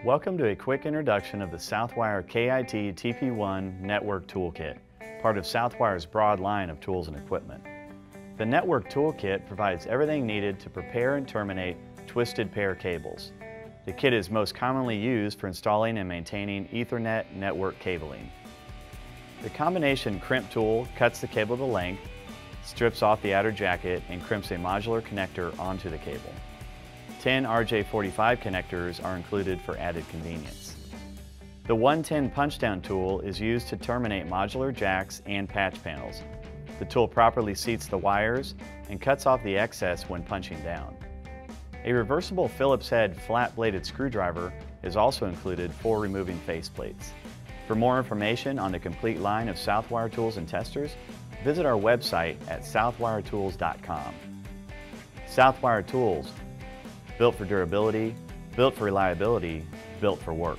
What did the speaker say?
Welcome to a quick introduction of the Southwire KIT TP1 Network Toolkit, part of Southwire's broad line of tools and equipment. The Network Toolkit provides everything needed to prepare and terminate twisted pair cables. The kit is most commonly used for installing and maintaining Ethernet network cabling. The combination crimp tool cuts the cable to length, strips off the outer jacket, and crimps a modular connector onto the cable. 10 RJ45 connectors are included for added convenience. The 110 punch-down tool is used to terminate modular jacks and patch panels. The tool properly seats the wires and cuts off the excess when punching down. A reversible Phillips head flat-bladed screwdriver is also included for removing faceplates. For more information on the complete line of Southwire tools and testers, visit our website at southwiretools.com. Southwire Tools, built for durability, built for reliability, built for work.